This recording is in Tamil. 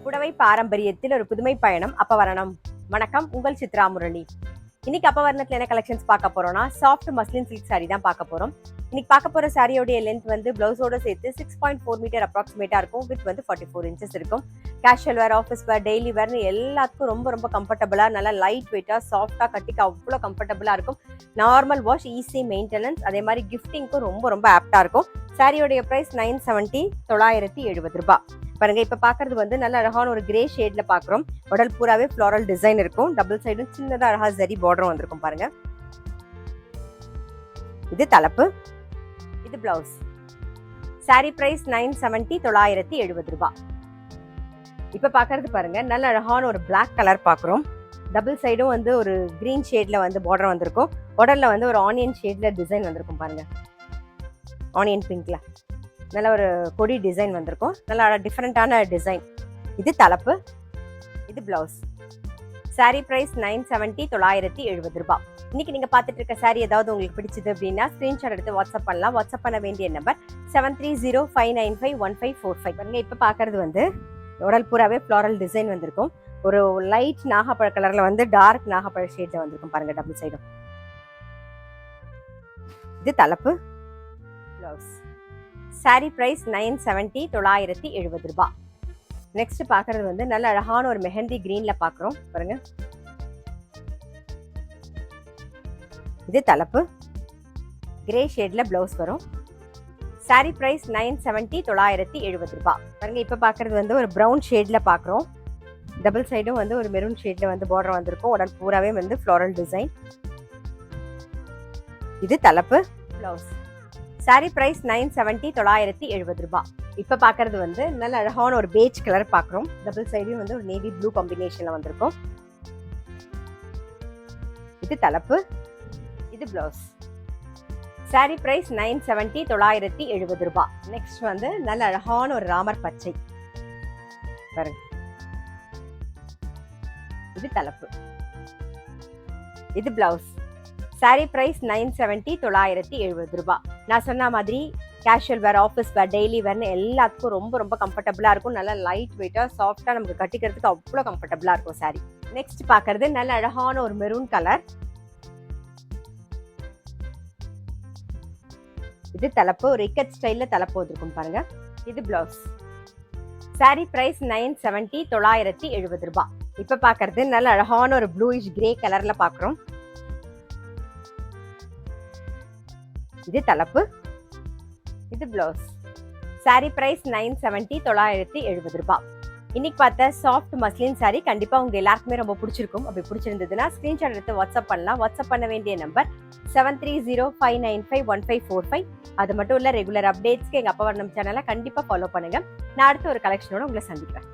புடவை பாரம்பரியத்தில் ஒரு புதுமை பயணம் அப்பவரணம். வணக்கம், உங்கள் சித்ரா முரளி. இன்னைக்கு அப்பவரணத்துல என்ன கலெக்ஷன்ஸ் பார்க்க போறோம்னா, சாஃப்ட் மஸ்லின் சில்க் சாரி தான் பார்க்க போறோம். இன்னைக்கு பார்க்க போற சாரியோடைய லென்த் வந்து பிளவுஸோட சேர்த்து 6.4 மீட்டர் அப்ராக்சிமேட்டா இருக்கும். வித் வந்து 44 இன்ச்சஸ் இருக்கும். Casual wear, office wear, daily வேர்னு எல்லாத்துக்கும் ரொம்ப ரொம்ப கம்ஃபர்டபுளா, நல்லா லைட் வெயிட்டா, சாஃப்டா, கட்டிக்க அவ்வளோ கம்ஃபர்டபுளா இருக்கும். நார்மல் வாஷ், ஈஸி மெயின்டெனன்ஸ், அதே மாதிரி கிஃப்டிங்க்கும் ரொம்ப ரொம்ப ஆப்டா இருக்கும். சாரியோடைய பிரைஸ் 970, 970 ரூபாய். பாருங்க, இப்ப பாக்குறது வந்து நல்ல அழகான ஒரு கிரே ஷேட்ல பாக்குறோம். உடல் பூராவே ஃப்ளோரல் டிசைன் இருக்கும். டபுள் சைடும் சின்னதா அழகா ஜரி பார்டரும் வந்திருக்கும். பாருங்க, இது தலைப்பு, இது பிளவுஸ். சாரி பிரைஸ் 970, 970 ரூபாய். இப்ப பாக்குறது பாருங்க, நல்ல அழகான ஒரு பிளாக் கலர் பாக்குறோம். டபுள் சைடும் வந்து ஒரு கிரீன் ஷேட்ல வந்து பார்டர் வந்திருக்கும். உடல்ல வந்து ஒரு ஆனியன் ஷேட்ல டிசைன் வந்திருக்கும். பாருங்க, ஆனியன் பிங்க்ல நல்ல ஒரு கொடி டிசைன் வந்திருக்கும். நல்ல டிஃப்ரெண்டான டிசைன். இது தலைப்பு, இது பிளவுஸ். சாரி பிரைஸ் 970, 970 ரூபாய். இன்னைக்கு நீங்க பார்த்துட்டு இருக்க சாரி ஏதாவது உங்களுக்கு பிடிச்சது அப்படின்னா ஸ்கிரீன்ஷாட் எடுத்து வாட்ஸ்அப் பண்ணலாம். வாட்ஸ்அப் பண்ண வேண்டிய நம்பர் 7305951545. இப்ப பாக்குறது வந்து உடல் பூராவே ஃப்ளோரல் டிசைன் வந்திருக்கும். ஒரு லைட் நாகப்பழ கலர்ல வந்து டார்க் நாகப்பழ ஷேட்ல வந்திருக்கும். பாருங்க, டபுள் சைடும். இது தலைப்பு, பிளவுஸ். சாரி பிரைஸ் 970, 970 ரூபாய். நெக்ஸ்ட் பாக்குறது வந்து நல்ல அழகான ஒரு மெஹந்தி கிரீன்ல பாக்குறோம். பாருங்க, இது தலைப்பு, கிரே ஷேட்ல பிளவுஸ் வரும். சாரி பிரைஸ் 970, 970 ரூபாய். பாருங்க, இப்ப பாக்குறது வந்து ஒரு பிரவுன் ஷேட்ல பாக்குறோம். டபுள் சைடும் வந்து ஒரு மெரூன் ஷேட்ல வந்து பார்டர் வந்திருக்கும். உடல் பூராவே வந்து ஃப்ளோரல் டிசைன். இது தலைப்பு, பிளவுஸ். சாரி பிரைஸ் 970, 970 ரூபாய். இப்ப பாக்குறது வந்து நல்ல அழகான ஒரு பேஜ் கலர் பாக்குறோம். டபுள் சைடும் வந்து ஒரு நேவி ப்ளூ காம்பினேஷன்ல வந்திருக்கும். இது தலைப்பு, இது பிளவுஸ். சாரி பிரைஸ் 970, 970 ரூபாய். நெக்ஸ்ட் வந்து நல்ல அழகான ஒரு ராமர் பச்சை. பாருங்க, இது தலைப்பு, இது பிளவுஸ். சாரி பிரைஸ் 970, 970 ரூபாய். நான் சொன்ன மாதிரி casual wear, office wear, daily வேர்னு எல்லாத்துக்கும் ரொம்ப ரொம்ப கம்ஃபர்டபுளா இருக்கும். நல்லா லைட் வெயிட்டா, சாஃப்டா, நமக்கு கட்டிக்கிறதுக்கு அவ்வளோ கம்ஃபர்டபுளா இருக்கும் சாரி. நெக்ஸ்ட் பாக்குறது நல்ல அழகான ஒரு மெரூன் கலர். இது தலைப்பு, ஒரு இக்கட் ஸ்டைல்ல தலைப்பு வந்திருக்கும். பாருங்க, இது பிளவுஸ். சாரி பிரைஸ் 970, 970 ரூபாய். இப்ப பாக்குறது நல்ல அழகான ஒரு ப்ளூயிஷ் கிரே கலர்ல பாக்குறோம். இது தலைப்பு, இது பிளவுஸ். சாரி பிரைஸ் 970, 970 ரூபாய். இன்னைக்கு பார்த்த சாஃப்ட் மஸ்லின் சாரி கண்டிப்பா உங்க எல்லாருக்குமே ரொம்ப பிடிச்சிருக்கும். அப்படி பிடிச்சிருந்ததுன்னா ஸ்கிரீன்ஷாட் எடுத்து வாட்ஸ்அப் பண்ணலாம். வாட்ஸ்அப் பண்ண வேண்டிய நம்பர் 7305951545. அது மட்டும் இல்ல, ரெகுலர் அப்டேட்ஸ்க்கு எங்க அப்பவரணம் சேனலை கண்டிப்பா ஃபாலோ பண்ணுங்க. நான் அடுத்த ஒரு கலெக்ஷனோட உங்களை சந்திக்கிறேன்.